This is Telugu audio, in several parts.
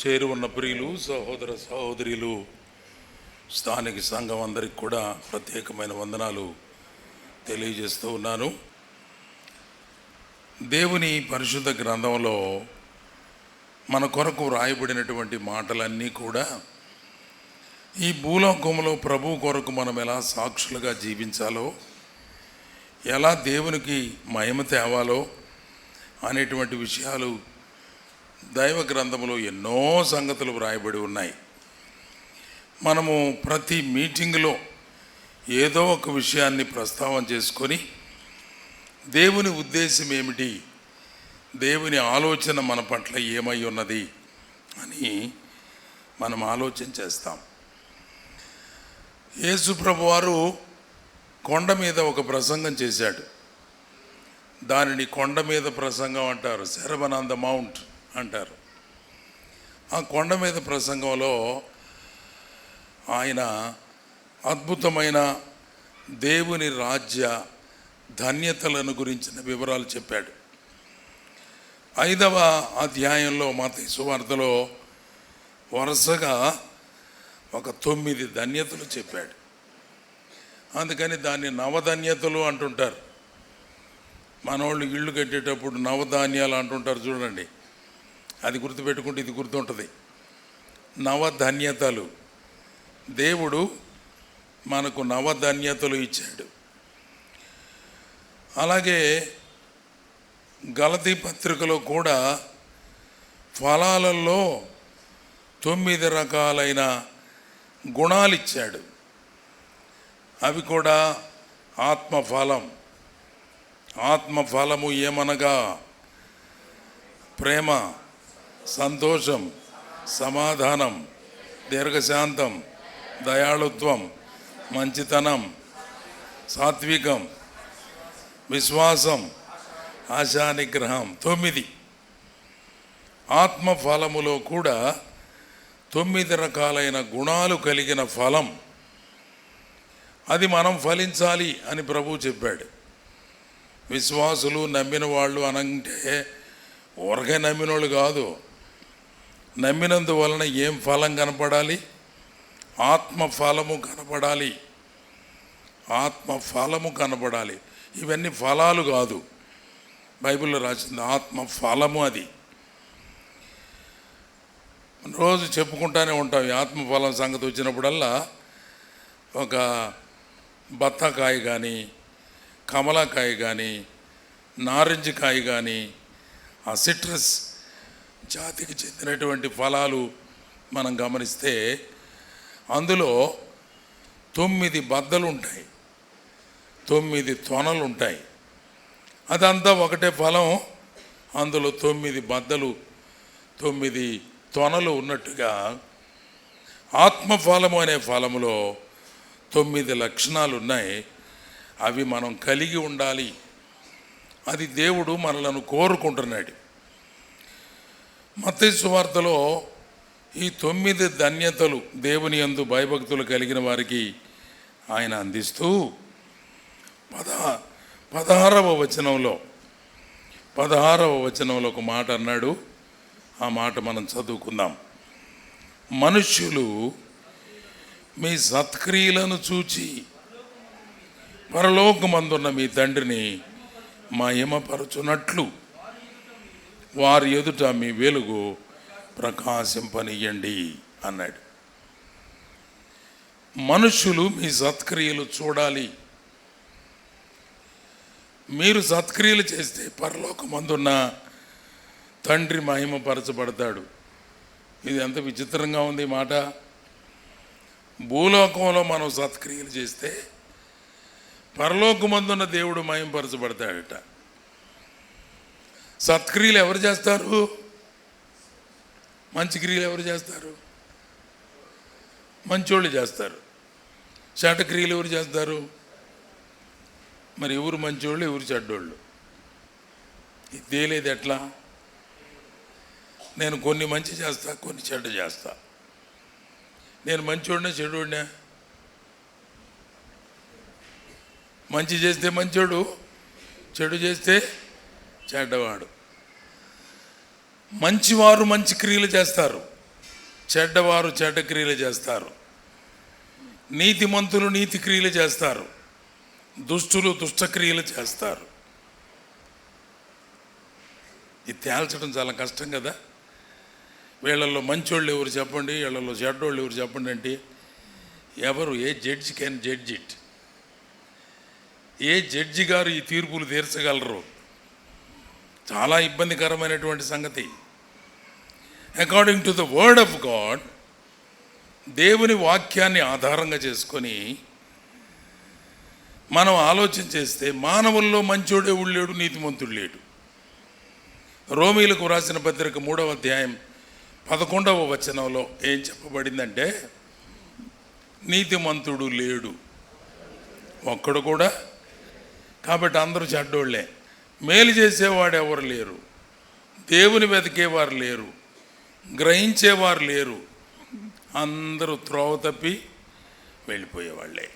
చేరు ఉన్న ప్రియులు, సహోదర సహోదరులు, స్థానిక సంఘం అందరికి కూడా ప్రత్యేకమైన వందనాలు తెలియజేస్తూ ఉన్నాను. దేవుని పరిశుద్ధ గ్రంథంలో మన కొరకు వ్రాయబడినటువంటి మాటలన్నీ కూడా ఈ భూలోకంలో ప్రభు కొరకు మనం ఎలా సాక్షులుగా జీవించాలో, ఎలా దేవునికి మహిమ తేవాలో అనేటువంటి విషయాలు దైవ గ్రంథంలో ఎన్నో సంగతులు వ్రాయబడి ఉన్నాయి. మనము ప్రతి మీటింగ్లో ఏదో ఒక విషయాన్ని ప్రస్తావన చేసుకొని దేవుని ఉద్దేశం ఏమిటి, దేవుని ఆలోచన మన పట్ల ఏమై ఉన్నది అని మనం ఆలోచన చేస్తాం. యేసు ప్రభువారు కొండ మీద ఒక ప్రసంగం చేశాడు. దానిని కొండ మీద ప్రసంగం అంటారు, సెరమన్ ఆన్ ద మౌంట్ అంటారు. ఆ కొండ మీద ప్రసంగంలో ఆయన అద్భుతమైన దేవుని రాజ్య ధన్యతలను గురించిన వివరాలు చెప్పాడు. 5వ అధ్యాయంలో మత్తయి సువార్తలో వరుసగా ఒక 9 ధన్యతలు చెప్పాడు. అందుకని దాన్ని నవధన్యతలు అంటుంటారు. మనోళ్ళు ఇళ్ళు కట్టేటప్పుడు నవధాన్యాలు అంటుంటారు చూడండి, అది గుర్తుపెట్టుకుంటే ఇది గుర్తుంటుంది. నవధన్యతలు, దేవుడు మనకు నవధన్యతలు ఇచ్చాడు. అలాగే గలతీ పత్రికలో కూడా ఫలాలలో 9 రకాలైన గుణాలు ఇచ్చాడు. అవి కూడా ఆత్మఫలం. ఆత్మఫలము ఏమనగా ప్రేమ, సంతోషం, సమాధానం, దీర్ఘశాంతం, దయాళుత్వం, మంచితనం, సాత్వికం, విశ్వాసం, ఆశానిగ్రహం. 9 ఆత్మఫలములో కూడా 9 రకాలైన గుణాలు కలిగిన ఫలం. అది మనం ఫలించాలి అని ప్రభువు చెప్పాడు. విశ్వాసులు, నమ్మిన వాళ్ళు అనంటే ఊరకే నమ్మినోళ్ళు కాదు. నమ్మినందువలన ఏం ఫలం కనపడాలి? ఆత్మఫలము కనపడాలి. ఆత్మఫలము కనపడాలి. ఇవన్నీ ఫలాలు కాదు, బైబిల్లో రాసింది ఆత్మఫలము. అది రోజు చెప్పుకుంటానే ఉంటాం. ఈ ఆత్మఫలం సంగతి వచ్చినప్పుడల్లా ఒక బత్తాకాయ కానీ, కమలాకాయ కానీ, నారింజ కాయ కానీ, ఆ సిట్రస్ జాతికి చెందినటువంటి ఫలాలు మనం గమనిస్తే అందులో 9 బద్దలు ఉంటాయి, 9 తొనలు ఉంటాయి. అదంతా ఒకటే ఫలం. అందులో 9 బద్దలు, 9 తొనలు ఉన్నట్టుగా ఆత్మఫలము అనే ఫలములో 9 లక్షణాలు ఉన్నాయి. అవి మనం కలిగి ఉండాలి. అది దేవుడు మనలను కోరుకుంటున్నాడు. మత్తయి సువార్తలో ఈ 9 ధన్యతలు దేవుని యందు భయభక్తులు కలిగిన వారికి ఆయన అందిస్తూ 16వ వచనంలో ఒక మాట అన్నాడు. ఆ మాట మనం చదువుకుందాం. మనుష్యులు మీ సత్క్రియలను చూచి పరలోకమందున్న మీ తండ్రిని మహిమపరచునట్లు వారి ఎదుట మీ వెలుగు ప్రకాశింపనీయండి అన్నాడు. మనుష్యులు మీ సత్క్రియలు చూడాలి. మీరు సత్క్రియలు చేస్తే పరలోకమందున్న తండ్రి మహిమపరచబడతాడు. ఇది ఎంత విచిత్రంగా ఉంది మాట. భూలోకంలో మనం సత్క్రియలు చేస్తే పరలోకమందున్న దేవుడు మహిమపరచబడతాడట. సత్క్రియలు ఎవరు చేస్తారు? మంచి క్రియలు ఎవరు చేస్తారు? మంచోళ్ళు చేస్తారు. చెడ్డక్రియలు ఎవరు చేస్తారు? మరి ఎవరు మంచోళ్ళు, ఎవరు చెడ్డోళ్ళు? ఇది తేలేదు ఎట్లా? నేను కొన్ని మంచి చేస్తా, కొన్ని చెడ్డ చేస్తా. నేను మంచోడినా చెడ్డోడినా? మంచి చేస్తే మంచోడు, చెడు చేస్తే చెడ్డవాడు. మంచివారు మంచి క్రియలు చేస్తారు, చెడ్డవారు చెడ్డ క్రియలు చేస్తారు, నీతిమంతులు నీతి క్రియలు చేస్తారు, దుష్టులు దుష్టక్రియలు చేస్తారు. ఇది తేల్చడం చాలా కష్టం కదా. వీళ్ళల్లో మంచోళ్ళు ఎవరు చెప్పండి, వీళ్ళల్లో చెడ్డోళ్ళు ఎవరు చెప్పండి అంటే ఎవరు? ఏ జడ్జి కెన్ జడ్జ్ ఇట్? ఏ జడ్జి గారు ఈ తీర్పులు తీర్చగలరు? చాలా ఇబ్బందికరమైనటువంటి సంగతి. According to the word of God, దేవుని వాక్యాన్ని ఆధారంగా చేసుకొని మనం ఆలోచన చేస్తే మానవుల్లో మంచోడే లేడు, నీతిమంతుడు లేడు. రోమీలకు వ్రాసిన పత్రిక 3వ అధ్యాయం 11వ వచనంలో ఏం చెప్పబడిందంటే, నీతిమంతుడు లేడు ఒక్కడు కూడా. కాబట్టి అందరూ చెడ్డోళ్లే. మేలు చేసేవాడు ఎవరు లేరు, దేవుని వెతికేవారు లేరు, గ్రహించేవారు లేరు, అందరూ త్రోవ తప్పి వెళ్ళిపోయేవాళ్ళే.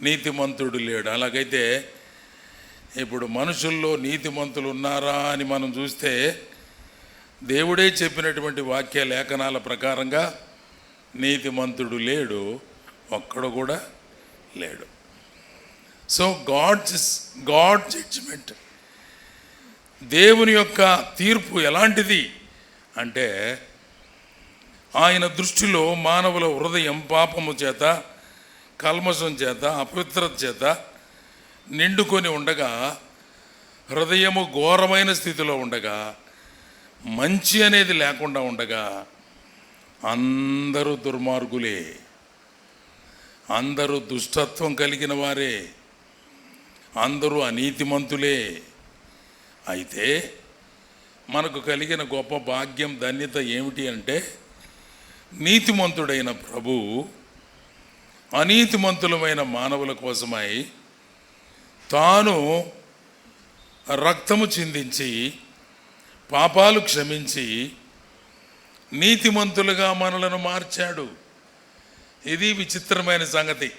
నీతిమంతుడు లేడు. అలాగైతే ఇప్పుడు మనుషుల్లో నీతిమంతులు ఉన్నారా అని మనం చూస్తే, దేవుడే చెప్పినటువంటి వాక్య లేఖనాల ప్రకారంగా నీతిమంతుడు లేడు, ఒక్కడు కూడా లేడు. సో గాడ్ జడ్జిమెంట్, దేవుని యొక్క తీర్పు ఎలాంటిది అంటే, ఆయన దృష్టిలో మానవుల హృదయం పాపము చేత, కల్మషం చేత, అపవిత్రత చేత నిండుకొని ఉండగా, హృదయము ఘోరమైన స్థితిలో ఉండగా, మంచి అనేది లేకుండా ఉండగా, అందరూ దుర్మార్గులే, అందరూ దుష్టత్వం కలిగిన వారే, అందరూ అనీతిమంతులే. అయితే మనకు కలిగిన గొప్ప భాగ్యం, ధన్యత ఏమిటి అంటే, నీతిమంతుడైన ప్రభు అనీతిమంతులమైన మానవుల కోసమై తాను రక్తము చిందించి పాపాలు క్షమించి నీతిమంతులుగా మనలను మార్చాడు. ఇది విచిత్రమైన సంగతి.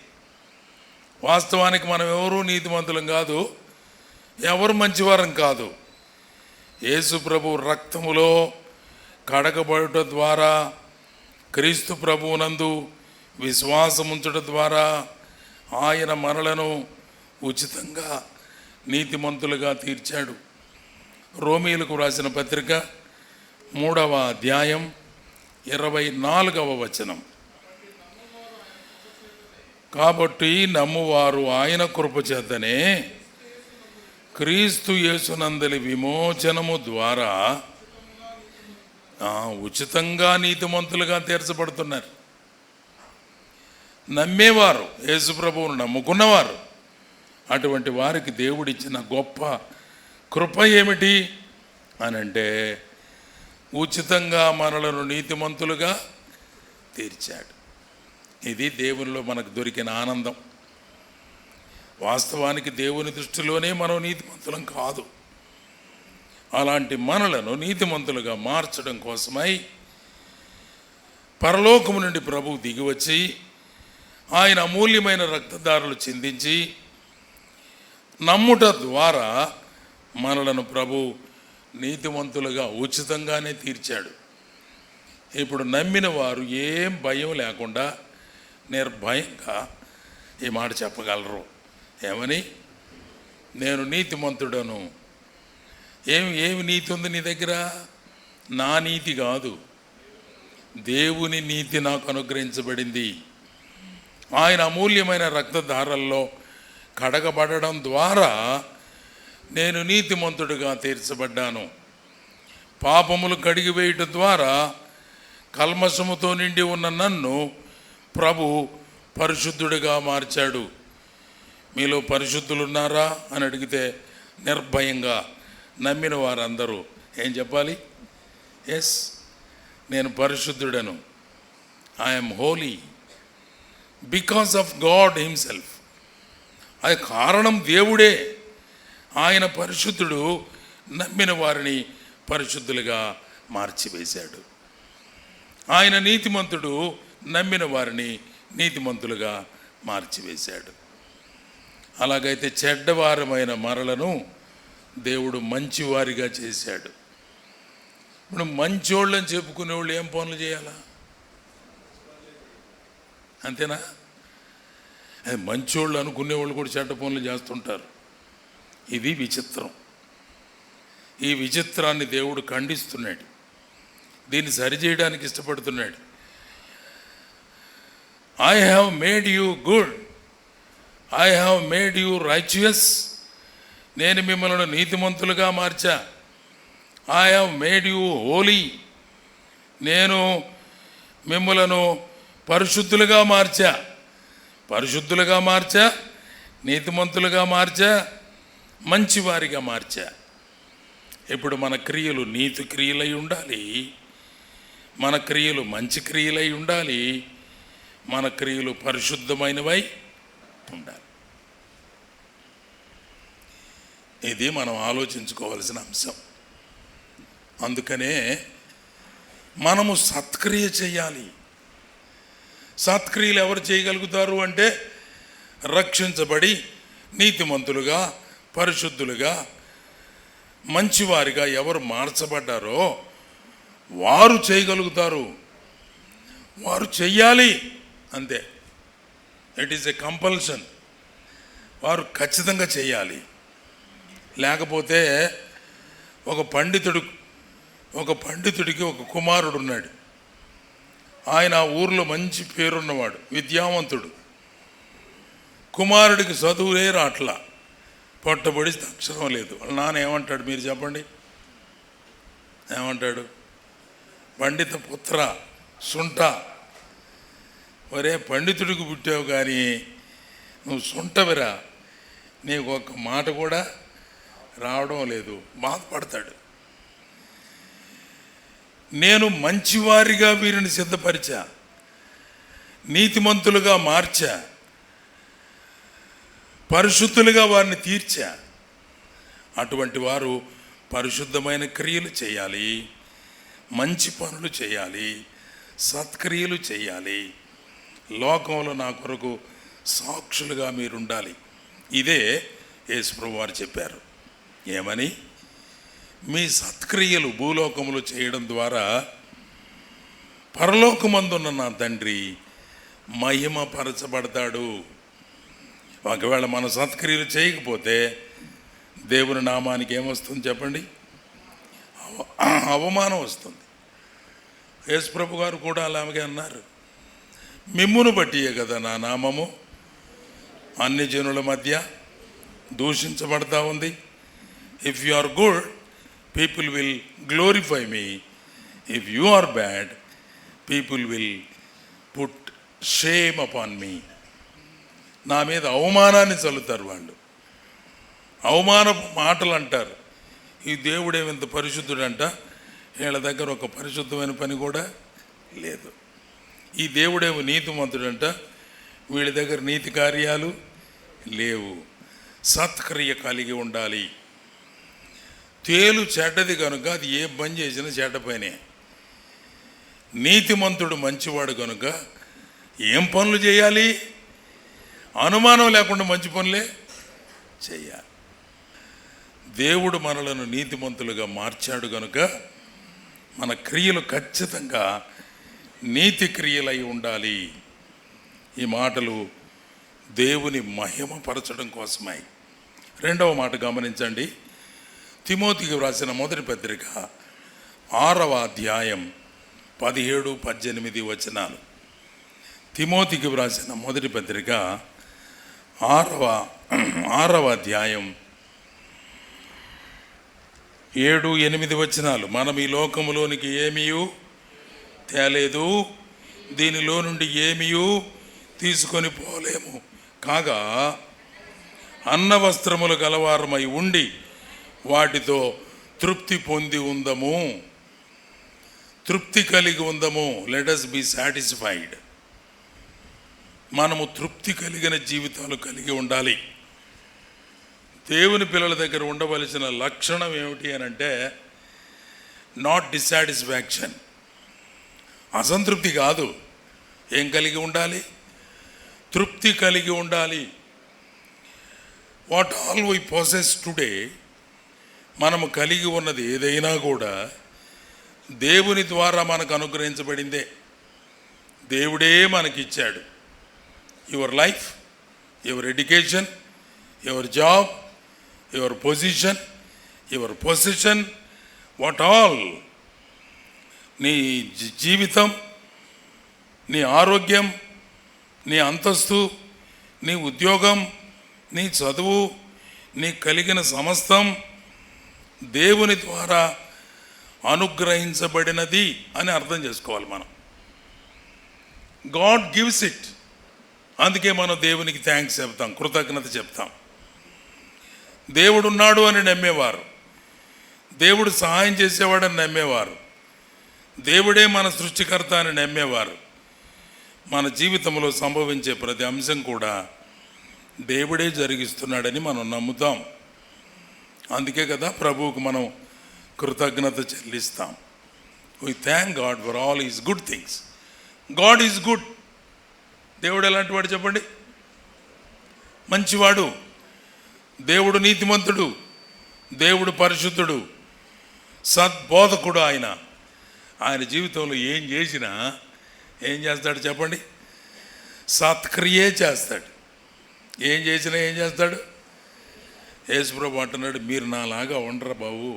వాస్తవానికి మనం ఎవరూ నీతిమంతులం కాదు, ఎవరు మంచివారం కాదు. యేసు ప్రభు రక్తములో కడగబడుట ద్వారా, క్రీస్తు ప్రభువునందు విశ్వాసముంచుట ద్వారా ఆయన మనలను ఉచితంగా నీతిమంతులుగా తీర్చాడు. రోమీలకు వ్రాసిన పత్రిక 3వ అధ్యాయం 24వ వచనం. కాబట్టి నమ్మువారు ఆయన కృప చేతనే క్రీస్తు యేసునందలి విమోచనము ద్వారా ఉచితంగా నీతిమంతులుగా తీర్చబడుతున్నారు. నమ్మేవారు, యేసు ప్రభువును నమ్ముకున్నవారు, అటువంటి వారికి దేవుడిచ్చిన గొప్ప కృప ఏమిటి అని అంటే, ఉచితంగా మనలను నీతిమంతులుగా తీర్చాడు. ఇది దేవునిలో మనకు దొరికిన ఆనందం. వాస్తవానికి దేవుని దృష్టిలోనే మనం నీతిమంతులం కాదు. అలాంటి మనలను నీతిమంతులుగా మార్చడం కోసమై పరలోకము నుండి ప్రభువు దిగివచ్చి ఆయన అమూల్యమైన రక్తధారలు చిందించి నమ్ముట ద్వారా మనలను ప్రభు నీతిమంతులుగా ఉచితంగానే తీర్చాడు. ఇప్పుడు నమ్మిన వారు ఏం భయం లేకుండా నిర్భయంగా ఈ మాట చెప్పగలరు. ఏమని? నేను నీతిమంతుడను. ఏమి నీతి ఉంది నీ దగ్గర? నా నీతి కాదు, దేవుని నీతి నాకు అనుగ్రహించబడింది. ఆయన అమూల్యమైన రక్తధారల్లో కడగబడడం ద్వారా నేను నీతిమంతుడిగా తీర్చబడ్డాను. పాపములు కడిగివేయటం ద్వారా కల్మషముతో నిండి ఉన్న నన్ను ప్రభు పరిశుద్ధుడిగా మార్చాడు. మీలో పరిశుద్ధులున్నారా అని అడిగితే నిర్భయంగా నమ్మిన వారందరూ ఏం చెప్పాలి? ఎస్, నేను పరిశుద్ధుడను. I'm holy because of God himself. అది కారణం దేవుడే. ఆయన పరిశుద్ధుడు, నమ్మిన వారిని పరిశుద్ధులుగా మార్చివేశాడు. ఆయన నీతిమంతుడు, నమ్మిన వారిని నీతిమంతులుగా మార్చివేశాడు. అలాగైతే చెడ్డవారమైన మనలను దేవుడు మంచివారిగా చేశాడు. ఇప్పుడు మంచోళ్ళని చెప్పుకునే వాళ్ళు ఏం పనులు చేయాలా? అంతేనా? అది మంచోళ్ళు అనుకునేవాళ్ళు కూడా చెడ్డ పనులు చేస్తుంటారు. ఇది విచిత్రం. ఈ విచిత్రాన్ని దేవుడు ఖండిస్తున్నాడు. దీన్ని సరిచేయడానికి ఇష్టపడుతున్నాడు. I have made you good, I have made you righteous. నేను మిమ్మల్ని నీతిమంతులుగా మార్చా. I have made you holy. నేను మిమ్మలను పరిశుద్ధులుగా మార్చా. పరిశుద్ధులుగా మార్చా, నీతిమంతులుగా మార్చా, మంచివారిగా మార్చా. ఇప్పుడు మన క్రియలు నీతి క్రియలై ఉండాలి, మన క్రియలు మంచి క్రియలై ఉండాలి, మన క్రియలు పరిశుద్ధమైనవై ఉండాలి. ఇది మనం ఆలోచించుకోవాల్సిన అంశం. అందుకనే మనము సత్క్రియ చేయాలి. సత్క్రియలు ఎవరు చేయగలుగుతారు అంటే రక్షించబడి నీతిమంతులుగా, పరిశుద్ధులుగా, మంచివారిగా ఎవరు మార్చబడ్డారో వారు చేయగలుగుతారు. వారు చెయ్యాలి, అంతే. It is a compulsion. వారు ఖచ్చితంగా చేయాలి. లేకపోతే ఒక పండితుడికి ఒక కుమారుడు ఉన్నాడు. ఆయన ఆ ఊర్లో మంచి పేరున్నవాడు, విద్యావంతుడు. కుమారుడికి చదువులే రాట్లా, పొట్టబడి అక్షరం లేదు. వాళ్ళ నాన్న ఏమంటాడు మీరు చెప్పండి? ఏమంటాడు? పండిత పుత్ర సుంట, ఒరే పండితుడికి పుట్టావు కానీ నువ్వు సుంటవిరా, నీకు ఒక్క మాట కూడా రావడం లేదు. బాధపడతాడు. నేను మంచివారిగా వీరిని సిద్ధపరిచా, నీతిమంతులుగా మార్చా, పరిశుద్ధులుగా వారిని తీర్చా. అటువంటి వారు పరిశుద్ధమైన క్రియలు చేయాలి, మంచి పనులు చేయాలి, సత్క్రియలు చేయాలి. లోకంలో నా కొరకు సాక్షులుగా మీరుండాలి. ఇదే యేసుప్రభువు వారు చెప్పారు. ఏమని? మీ సత్క్రియలు భూలోకములు చేయడం ద్వారా పరలోకమందున్న నా తండ్రి మహిమపరచబడతాడు. ఒకవేళ మన సత్క్రియలు చేయకపోతే దేవుని నామానికి ఏమొస్తుంది చెప్పండి? అవమానం వస్తుంది. యేసుప్రభు గారు కూడా అలాగే అన్నారు, మిమ్మును బట్టియే కదా నా నామము అన్ని జనుల మధ్య దూషించబడతా ఉంది. If you are good, people will glorify me. If you are bad, people will put shame upon me. నా మీద అవమానాన్ని చల్లుతారు వాళ్ళు, అవమానపు మాటలు అంటారు. ఈ దేవుడేమింత పరిశుద్ధుడంట, వీళ్ళ దగ్గర ఒక పరిశుద్ధమైన పని కూడా లేదు. ఈ దేవుడేమో నీతిమంతుడంట, వీళ్ళ దగ్గర నీతి కార్యాలు లేవు. సత్క్రియ కలిగి ఉండాలి. తేలు చెడ్డది కనుక అది ఏ పని చేసినా చెడ్డ పనే. నీతిమంతుడు మంచివాడు కనుక ఏం పనులు చేయాలి? అనుమానం లేకుండా మంచి పనులే చేయాలి. దేవుడు మనలను నీతిమంతులుగా మార్చాడు కనుక మన క్రియలు ఖచ్చితంగా నీతి క్రియలై ఉండాలి. ఈ మాటలు దేవుని మహిమపరచడం కోసమై. రెండవ మాట గమనించండి. తిమోతికి వ్రాసిన మొదటి పత్రిక 6వ అధ్యాయం 17-18 వచనాలు. తిమోతికి వ్రాసిన మొదటి పత్రిక 6వ అధ్యాయం 7-8 వచనాలు. మనం ఈ లోకములోనికి ఏమీయూ తేలేదు, దీనిలో నుండి ఏమీయూ తీసుకొని పోలేము. కాగా అన్న వస్త్రములు గలవారమై ఉండి వాటితో తృప్తి పొంది ఉందము, తృప్తి కలిగి ఉందము. Let us be satisfied. మనము తృప్తి కలిగిన జీవితాలు కలిగి ఉండాలి. దేవుని పిల్లల దగ్గర ఉండవలసిన లక్షణం ఏమిటి అని అంటే నాట్ డిస్సాటిస్ఫాక్షన్, అసంతృప్తి కాదు. ఏం కలిగి ఉండాలి? తృప్తి కలిగి ఉండాలి. What all we possess today, మనము కలిగి ఉన్నది ఏదైనా కూడా దేవుని ద్వారా మనకు అనుగ్రహించబడిందే. దేవుడే మనకిచ్చాడు. Your life, your education, your job, your position, your position, what all, నీ జీవితం, నీ ఆరోగ్యం, నీ అంతస్తు, నీ ఉద్యోగం, నీ చదువు, నీ కలిగిన సమస్తం దేవుని ద్వారా అనుగ్రహించబడినది అని అర్థం చేసుకోవాలి మనం. God gives it. అందుకే మనం దేవునికి థ్యాంక్స్ చెప్తాం, కృతజ్ఞత చెప్తాం. దేవుడు ఉన్నాడు అని నమ్మేవారు, దేవుడు సహాయం చేసేవాడని నమ్మేవారు, దేవుడే మన సృష్టికర్త అని నమ్మేవారు, మన జీవితంలో సంభవించే ప్రతి అంశం కూడా దేవుడే జరిగిస్తున్నాడని మనం నమ్ముతాం. అందుకే కదా ప్రభువుకు మనం కృతజ్ఞత చెల్లిస్తాం. We thank God for all is good things. God is good. దేవుడు ఎలాంటి వాడు చెప్పండి? మంచివాడు, దేవుడు నీతిమంతుడు, దేవుడు పరిశుద్ధుడు, సద్బోధకుడు. ఆయన జీవితంలో ఏం చేసినా ఏం చేస్తాడు చెప్పండి? సత్క్రియే చేస్తాడు. ఏం చేసినా ఏం చేస్తాడు? యేసుప్రభు అంటున్నాడు, మీరు నాలాగా ఉండరా బాబు,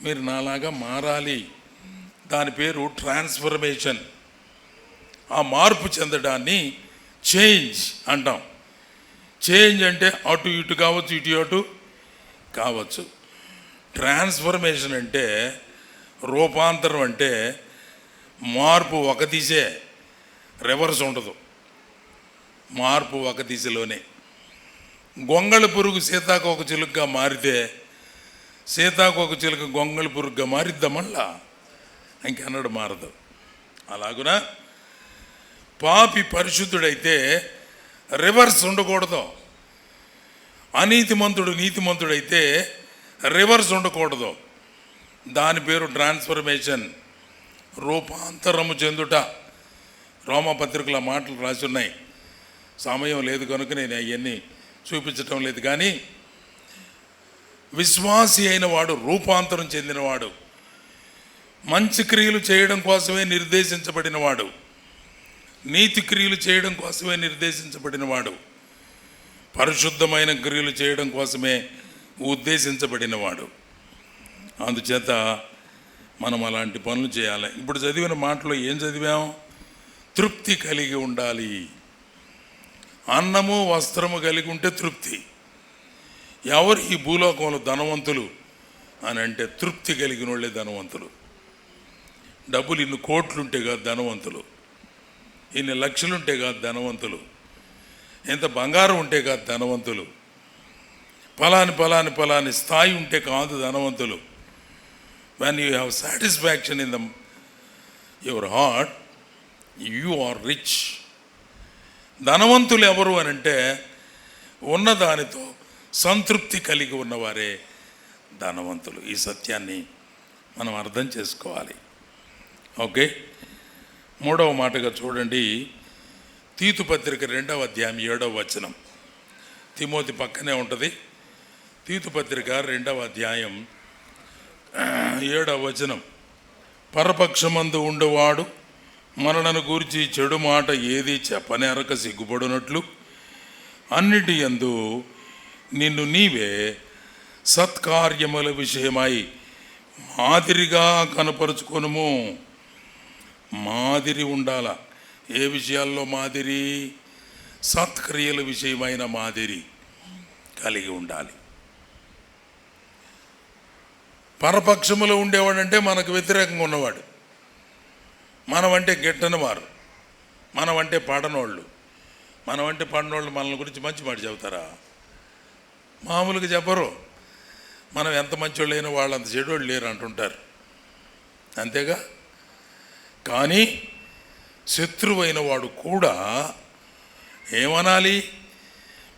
మీరు నాలాగా మారాలి. దాని పేరు ట్రాన్స్ఫర్మేషన్. ఆ మార్పు చెందడాన్ని చేంజ్ అంటాం. చేంజ్ అంటే అటు ఇటు కావచ్చు, ఇటు అటు కావచ్చు. ట్రాన్స్ఫర్మేషన్ అంటే, రూపాంతరం అంటే మార్పు ఒక దిశే, రివర్స్ ఉండదు. మార్పు ఒక దిశలోనే. గొంగళి పురుగు సీతాకోక చిలుకగా మారితే సీతాకోక చిలుక గొంగళి పురుగుగా మారిద్దా మళ్ళా? ఇంకెన్నడు మారదు. అలాగున పాపి పరిశుద్ధుడైతే రివర్స్ ఉండకూడదు. అనీతిమంతుడు నీతిమంతుడైతే రివర్స్ ఉండకూడదు. దాని పేరు ట్రాన్స్ఫర్మేషన్, రూపాంతరము చెందుట. రోమపత్రికల మాటలు రాసి ఉన్నాయి. సమయం లేదు కనుక నేను అవన్నీ చూపించటం లేదు. కానీ విశ్వాసి అయిన వాడు రూపాంతరం చెందినవాడు, మంచి క్రియలు చేయడం కోసమే నిర్దేశించబడినవాడు, నీతి క్రియలు చేయడం కోసమే నిర్దేశించబడినవాడు, పరిశుద్ధమైన క్రియలు చేయడం కోసమే ఉద్దేశించబడినవాడు. అందుచేత మనం అలాంటి పనులు చేయాలి. ఇప్పుడు చదివిన మాటలో ఏం చదివాం? తృప్తి కలిగి ఉండాలి. అన్నము వస్త్రము కలిగి ఉంటే తృప్తి. ఎవరు ఈ భూలోకంలో ధనవంతులు అని అంటే తృప్తి కలిగిన వాళ్ళే ధనవంతులు. డబ్బులు ఇన్ని కోట్లుంటే కాదు ధనవంతులు, ఇన్ని లక్షలుంటే కాదు ధనవంతులు, ఎంత బంగారం ఉంటే కాదు ధనవంతులు, పలాని స్థాయి ఉంటే కాదు ధనవంతులు. when you have satisfaction in your heart, you are rich. ధనవంతులు ఎవరు అని అంటే ఉన్నదానితో సంతృప్తి కలిగి ఉన్నవారే ధనవంతులు. ఈ సత్యాన్ని మనం అర్థం చేసుకోవాలి. ఓకే, 3వ మాటగా చూడండి, తీతు పత్రిక 2వ అధ్యాయం 7వ వచనం. తిమోతి పక్కనే ఉంటుంది. తీతు పత్రిక 2వ అధ్యాయం 7వ వచనం. పరపక్షమందు ఉండేవాడు మనలను గూర్చి చెడు మాట ఏది చెప్పనేరక సిగ్గుపడినట్లు అన్నిటి యందు నిన్ను నీవే సత్కార్యముల విషయమై మాదిరిగా కనపరుచుకొనుము. మాదిరి ఉండాల. ఏ విషయాల్లో మాదిరి? సత్క్రియల విషయమైన మాదిరి కలిగి ఉండాలి. పరపక్షములో ఉండేవాడంటే మనకు వ్యతిరేకంగా ఉన్నవాడు. మనమంటే గిట్టని వారు, మనమంటే పడనోళ్ళు. మనమంటే పడినోళ్ళు మన గురించి మంచి మాట చెబుతారా? మామూలుగా చెప్పరు. మనం ఎంత మంచోళ్ళు అయినా వాళ్ళు అంత చెడోళ్ళు లేరు అంటుంటారు, అంతేగా. కానీ శత్రువైన వాడు కూడా ఏమనాలి?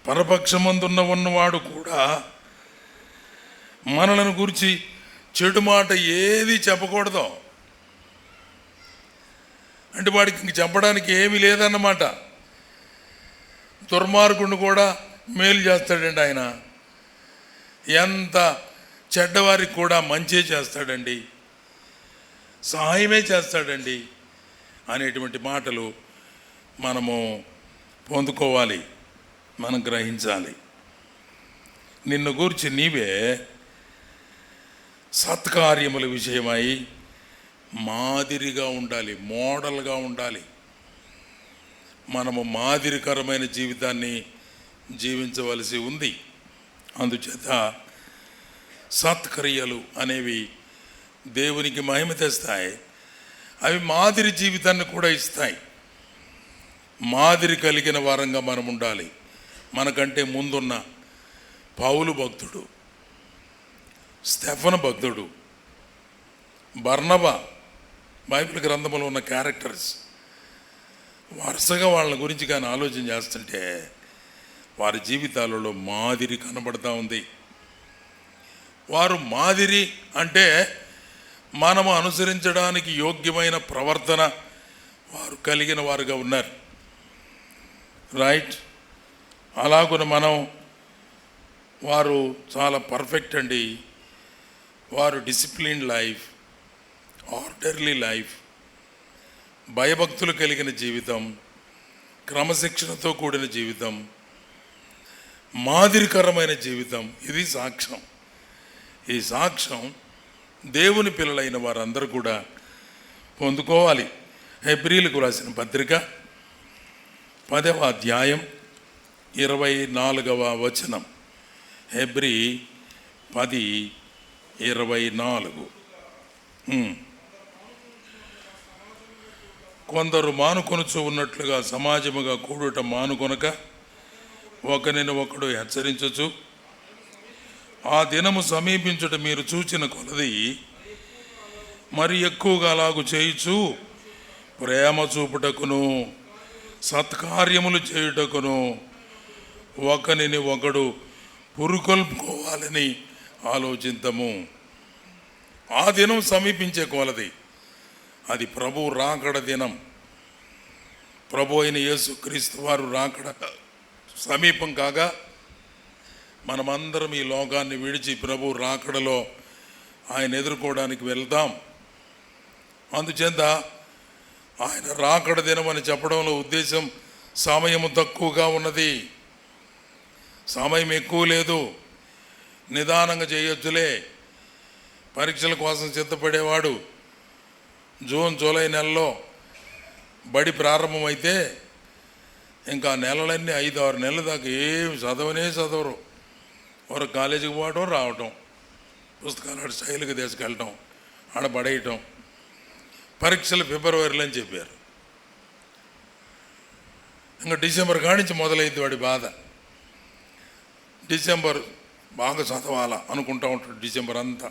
పరపక్షమందున్న ఉన్నవాడు కూడా మనలను గురించి చెడు మాట ఏది చెప్పకూడదు. అంటే వాడికి ఇంక చెప్పడానికి ఏమీ లేదన్నమాట. దుర్మార్గుడిని కూడా మేలు చేస్తాడండి ఆయన. ఎంత చెడ్డవారికి కూడా మంచే చేస్తాడండి, సహాయమే చేస్తాడండి అనేటువంటి మాటలు మనము పొందుకోవాలి, మనం గ్రహించాలి. నిన్ను గూర్చి నీవే సత్కార్యముల విషయమై మాదిరిగా ఉండాలి, మోడల్గా ఉండాలి. మనము మాదిరికరమైన జీవితాన్ని జీవించవలసి ఉంది. అందుచేత సత్క్రియలు అనేవి దేవునికి మహిమ తెస్తాయి. అవి మాదిరి జీవితాన్ని కూడా ఇస్తాయి. మాదిరి కలిగిన వారంగా మనం ఉండాలి. మనకంటే ముందున్న పౌలు భక్తుడు, స్టెఫను భక్తుడు, బర్నబా, బైబిల్ గ్రంథంలో ఉన్న క్యారెక్టర్స్ వరుసగా వాళ్ళ గురించి కానీ ఆలోచన చేస్తుంటే వారి జీవితాలలో మాదిరి కనబడతా ఉంది. వారు మాదిరి అంటే మనము అనుసరించడానికి యోగ్యమైన ప్రవర్తన వారు కలిగిన వారుగా ఉన్నారు. రైట్? అలాగున మనం వారు చాలా పర్ఫెక్ట్ అండి. వారు డిసిప్లిన్ లైఫ్, ఆర్డర్లీ లైఫ్, భయభక్తులు కలిగిన జీవితం, క్రమశిక్షణతో కూడిన జీవితం, మాదిరికరమైన జీవితం. ఇది సాక్ష్యం. ఈ సాక్ష్యం దేవుని పిల్లలైన వారందరూ కూడా పొందుకోవాలి. హెబ్రీలకు రాసిన పత్రిక 10వ అధ్యాయం 24వ వచనం. హెబ్రీ 10:24. కొందరు మానుకొనుచు ఉన్నట్లుగా సమాజముగా కూడుట మానుకొనక ఒకరిని ఒకడు హెచ్చరించచ్చు. ఆ దినము సమీపించుట మీరు చూచిన కొలది మరి ఎక్కువగా అలాగు చేయుచు ప్రేమ చూపుటకును సత్కార్యములు చేయుటకును ఒకరిని ఒకడు పురుకొల్పుకోవాలని ఆలోచింతము. ఆ దినం సమీపించే కొలది, అది ప్రభు రాకడ దినం. ప్రభు అయిన యేసుక్రీస్తు వారు రాకడ సమీపం కాగా మనమందరం ఈ లోకాన్ని విడిచి ప్రభు రాకడలో ఆయన ఎదుర్కోవడానికి వెళ్తాం. అందుచేత ఆయన రాకడ దినం అని చెప్పడంలో ఉద్దేశం సమయము తక్కువగా ఉన్నది, సమయం ఎక్కువ లేదు, నిదానంగా చేయొచ్చులే. పరీక్షల కోసం సిద్ధపడేవాడు జూన్ జూలై నెలలో బడి ప్రారంభమైతే ఇంకా నెలలన్నీ 5-6 నెలల దాకా ఏమి చదవరు. వారు కాలేజీకి పోవటం, రావటం, పుస్తకాలు ఆడ స్టైల్గా తీసుకెళ్ళటం, ఆడ పడేయటం. పరీక్షలు ఫిబ్రవరిలో అని చెప్పారు. ఇంకా డిసెంబర్ కానించి మొదలైంది వాడి బాధ. డిసెంబర్ బాగా చదవాలా అనుకుంటూ ఉంటాడు. డిసెంబర్ అంతా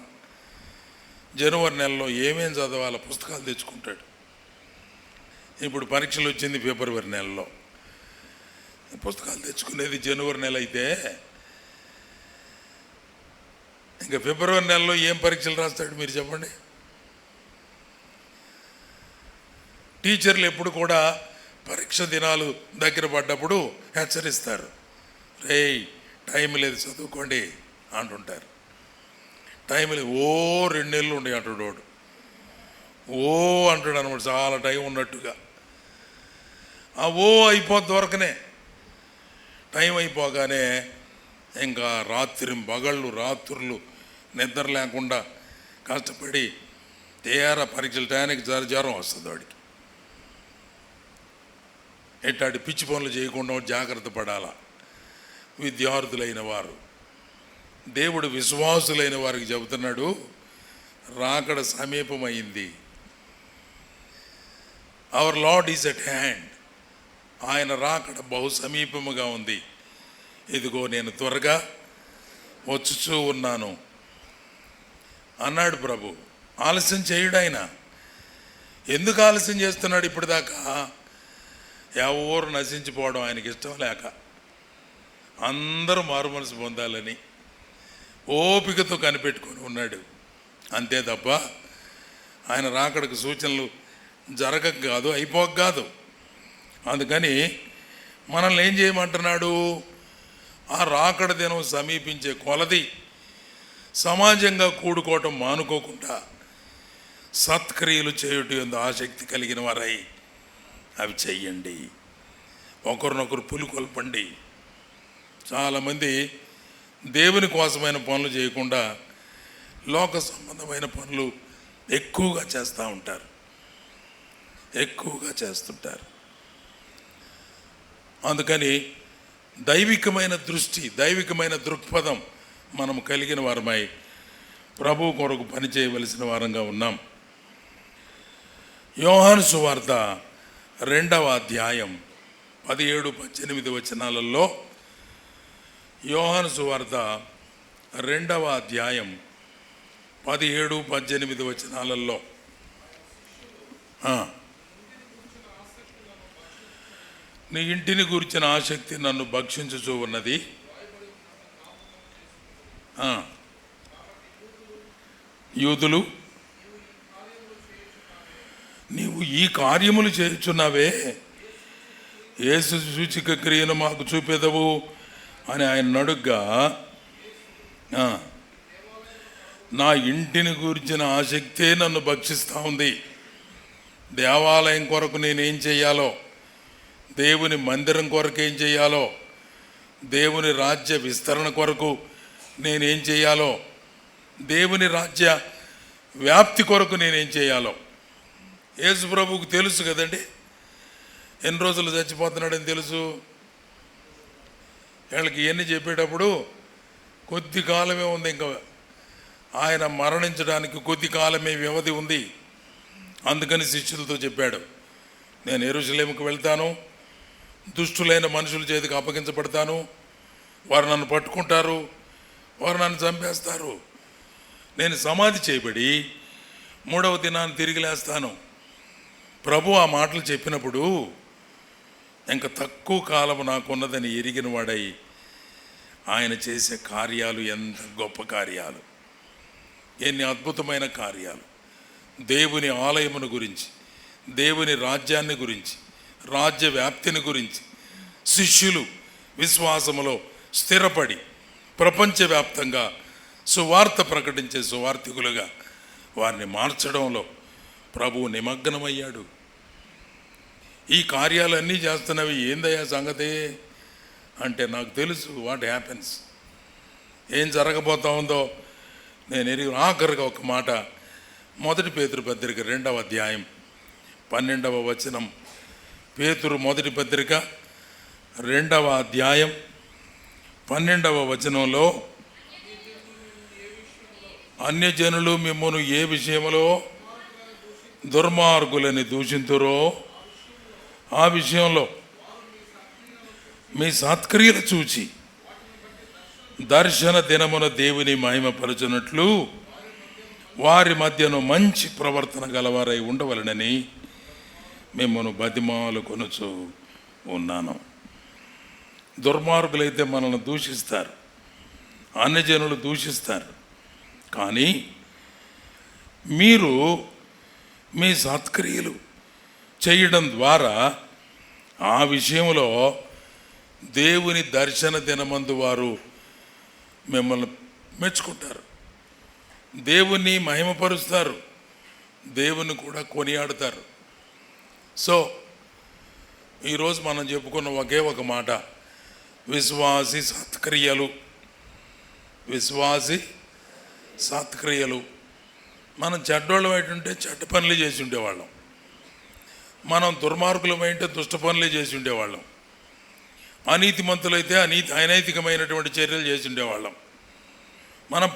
జనవరి నెలలో ఏమేం చదవాలా పుస్తకాలు తెచ్చుకుంటాడు. ఇప్పుడు పరీక్షలు వచ్చింది ఫిబ్రవరి నెలలో, పుస్తకాలు తెచ్చుకునేది జనవరి నెల అయితే ఇంకా ఫిబ్రవరి నెలలో ఏం పరీక్షలు రాస్తాడు మీరు చెప్పండి? టీచర్లు ఎప్పుడు కూడా పరీక్ష దినాలు దగ్గర పడ్డప్పుడు హెచ్చరిస్తారు, రేయ్ టైం లేదు చదువుకోండి అంటుంటారు. టైం లేదు, 2 నెలలు ఉండే అంటాడు వాడు, అంటాడు అనమాట, చాలా టైం ఉన్నట్టుగా. ఆ అయిపోద్ది వరకనే, టైం అయిపోగానే ఇంకా రాత్రులు నిద్ర లేకుండా కష్టపడి తేరా పరీక్షలు టయానికి జ్వరం వస్తుంది వాడికి. ఎట్లాంటి పిచ్చి పనులు చేయకుండా జాగ్రత్త పడాలా. విద్యార్థులైన వారు, దేవుడు విశ్వాసులైన వారికి చెబుతున్నాడు, రాకడ సమీపమైంది. Our Lord is at hand. ఆయన రాకడ బహు సమీపముగా ఉంది. ఇదిగో నేను త్వరగా వచ్చుచూ ఉన్నాను అన్నాడు ప్రభు. ఆలస్యం చేయడు ఆయన. ఎందుకు ఆలస్యం చేస్తున్నాడు? ఇప్పటిదాకా ఎవరు నశించిపోవడం ఆయనకి ఇష్టం లేక, అందరూ మారు మనసు పొందాలని ఓపికతో కనిపెట్టుకొని ఉన్నాడు. అంతే తప్ప ఆయన రాకడకు సూచనలు జరగక కాదు, అయిపోక కాదు. అందుకని మనల్ని ఏం చేయమంటున్నాడు? ఆ రాకడ దినం సమీపించే కొలది సమాజంగా కూడుకోవటం మానుకోకుండా సత్క్రియలు చేయుట యందు ఆసక్తి కలిగిన వారై అవి చెయ్యండి. ఒకరినొకరు పులికొల్పండి. చాలామంది దేవుని కోసమైన పనులు చేయకుండా లోక సంబంధమైన పనులు ఎక్కువగా చేస్తుంటారు. అందుకని దైవికమైన దృష్టి, దైవికమైన దృక్పథం మనం కలిగిన వారమై ప్రభు కొరకు పనిచేయవలసిన వారంగా ఉన్నాం. యోహాను సువార్త 2వ అధ్యాయం 17-18 వచనాలలో, యోహాను సువార్త 2వ అధ్యాయం 17-18 వచనాలలో, నీ ఇంటిని గురించిన ఆసక్తి నన్ను భక్షించుచూ ఉన్నది. యూదులు, నీవు ఈ కార్యములు చేయుచున్నావే, యేసు సూచిక క్రియను మాకు చూపెదవు అని ఆయన నడుగ్గా, నా ఇంటిని గురించిన ఆసక్తే నన్ను భక్షిస్తూ ఉంది. దేవాలయం కొరకు నేనేం చేయాలో, దేవుని మందిరం కొరకు ఏం చేయాలో, దేవుని రాజ్య విస్తరణ కొరకు నేనేం చేయాలో, దేవుని రాజ్య వ్యాప్తి కొరకు నేనేం చేయాలో యేసు ప్రభువుకు తెలుసు కదండి. ఎన్ని రోజులు చచ్చిపోతున్నాడని తెలుసు. వీళ్ళకి ఇవన్నీ చెప్పేటప్పుడు కొద్ది కాలమే ఉంది, ఇంకా ఆయన మరణించడానికి కొద్ది కాలమే వ్యవధి ఉంది. అందుకని శిష్యులతో చెప్పాడు, నేను యెరూషలేముకు వెళ్తాను, దుష్టులైన మనుషుల చేతికి అప్పగించబడతాను, వారు నన్ను పట్టుకుంటారు, వారు నన్ను చంపేస్తారు, నేను సమాధి చేయబడి 3వ దినాన్ని తిరిగి లేస్తాను. ప్రభు ఆ మాటలు చెప్పినప్పుడు ఇంకా తక్కువ కాలం నాకున్నదని ఎరిగిన వాడై ఆయన చేసే కార్యాలు ఎంత గొప్ప కార్యాలు, ఎన్ని అద్భుతమైన కార్యాలు. దేవుని ఆలయమును గురించి, దేవుని రాజ్యాన్ని గురించి, రాజ్య వ్యాప్తిని గురించి శిష్యులు విశ్వాసములో స్థిరపడి ప్రపంచవ్యాప్తంగా సువార్త ప్రకటించే సువార్థికులుగా వారిని మార్చడంలో ప్రభువు నిమగ్నమయ్యాడు. ఈ కార్యాలన్నీ చేస్తున్నవి ఏందయ్యా సంగతి అంటే, నాకు తెలుసు వాట్ హ్యాపెన్స్, ఏం జరగబోతా ఉందో నేను ఎరిగి. ఆఖరిగా ఒక మాట, 1 పేతురు పత్రిక 2వ అధ్యాయం 12వ వచనం. పేతురు 1 పత్రిక 2వ అధ్యాయం 12వ వచనంలో, అన్యజనులు మిమ్మును ఏ విషయంలో దుర్మార్గులని దూషింతురో ఆ విషయంలో మీ సత్క్రియలు చూచి దర్శన దినమున దేవుని మహిమపరచునట్లు వారి మధ్యను మంచి ప్రవర్తన గలవారై ఉండవలనని మిమ్మల్ని బతిమాలు కొనుచు ఉన్నాను. దుర్మార్గులైతే మనల్ని దూషిస్తారు, అన్యజనులు దూషిస్తారు. కానీ మీరు మీ సత్క్రియలు చేయడం ద్వారా ఆ విషయంలో దేవుని దర్శన దినమందు వారు మిమ్మల్ని మెచ్చుకుంటారు, దేవుణ్ణి మహిమపరుస్తారు, దేవుని కూడా కొనియాడుతారు. సో ఈరోజు మనం చెప్పుకున్న ఒకే ఒక మాట, విశ్వాసి సత్క్రియలు. విశ్వాసి సత్క్రియలు. మనం చెడ్డోళ్ళం ఏంటంటే చెడ్డ పనులు చేసి ఉండేవాళ్ళం, మనం దుర్మార్గులం ఏంటంటే దుష్ట పనులే చేసి ఉండేవాళ్ళం, అనీతిమంతులైతే అనైతికమైనటువంటి చర్యలు చేసి ఉండేవాళ్ళం, మనం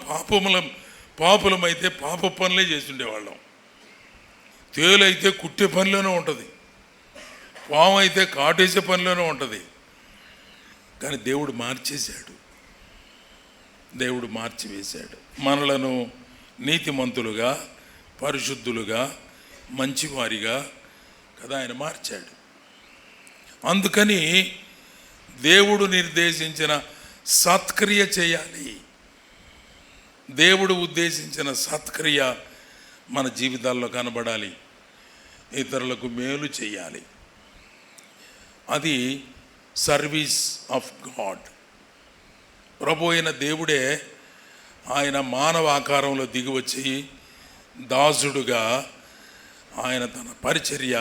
పాపులమైతే పాప పనులే చేసి ఉండేవాళ్ళం. తేలైతే కుట్టే పనిలోనే ఉంటుంది, పాము అయితే కాటేసే పనిలోనే ఉంటుంది. కానీ దేవుడు మార్చేశాడు, దేవుడు మార్చివేశాడు. మనలను నీతిమంతులుగా, పరిశుద్ధులుగా, మంచివారిగా కదా ఆయన మార్చాడు. అందుకని దేవుడు నిర్దేశించిన సత్క్రియ చేయాలి. దేవుడు ఉద్దేశించిన సత్క్రియ మన జీవితాల్లో కనబడాలి, ఇతరులకు మేలు చేయాలి. అది సర్వీస్ ఆఫ్ గాడ్. ప్రభు అయిన దేవుడే ఆయన మానవ ఆకారంలో దిగివచ్చి దాసుడుగా ఆయన తన పరిచర్య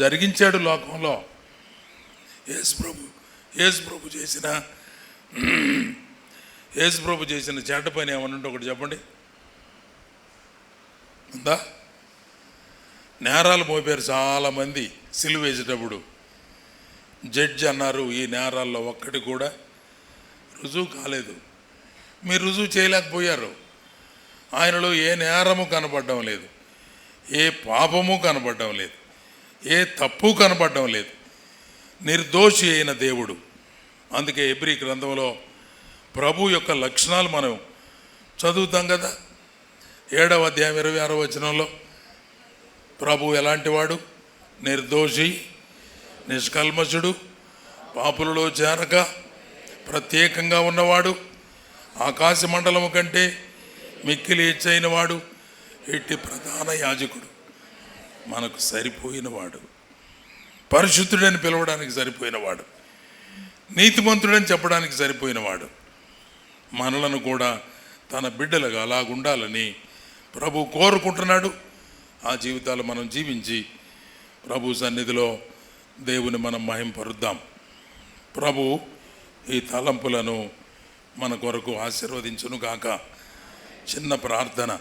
జరిగించాడు లోకంలో. యేసు ప్రభు చేసిన చెడ్డ పని ఏమన్నా ఉంటే ఒకటి చెప్పండి. ఉందా? నేరాలు మోపారు చాలామంది సిలువ వేసేటప్పుడు. జడ్జి అన్నారు ఈ నేరాల్లో ఒక్కటి కూడా రుజువు కాలేదు. మీరు రుజువు చేయలేకపోయారు. ఆయనలో ఏ నేరము కనపడడం లేదు, ఏ పాపము కనపడడం లేదు, ఏ తప్పు కనపడడం లేదు. నిర్దోషి అయిన దేవుడు. అందుకే హెబ్రీ గ్రంథంలో ప్రభు యొక్క లక్షణాలు మనం చదువుతాం కదా. 7వ అధ్యాయం 26వ వచనంలో ప్రభు ఎలాంటి వాడు? నిర్దోషి, నిష్కల్మషుడు, పాపులలో చేరక ప్రత్యేకంగా ఉన్నవాడు, ఆకాశ మండలము కంటే మిక్కిలి హెచ్చైన వాడు, ఇట్టి ప్రధాన యాజకుడు, మనకు సరిపోయినవాడు, పరిశుద్ధుడని పిలవడానికి సరిపోయినవాడు, నీతిమంతుడని చెప్పడానికి సరిపోయినవాడు. మనలను కూడా తన బిడ్డలుగా అలాగుండాలని ప్రభు కోరుకుంటున్నాడు. ఆ జీవితాలు మనం జీవించి ప్రభు సన్నిధిలో దేవుని మనం మహింపరుద్దాం. ప్రభు ఈ తలంపులను మన కొరకు ఆశీర్వదించును గాక. చిన్న ప్రార్థన.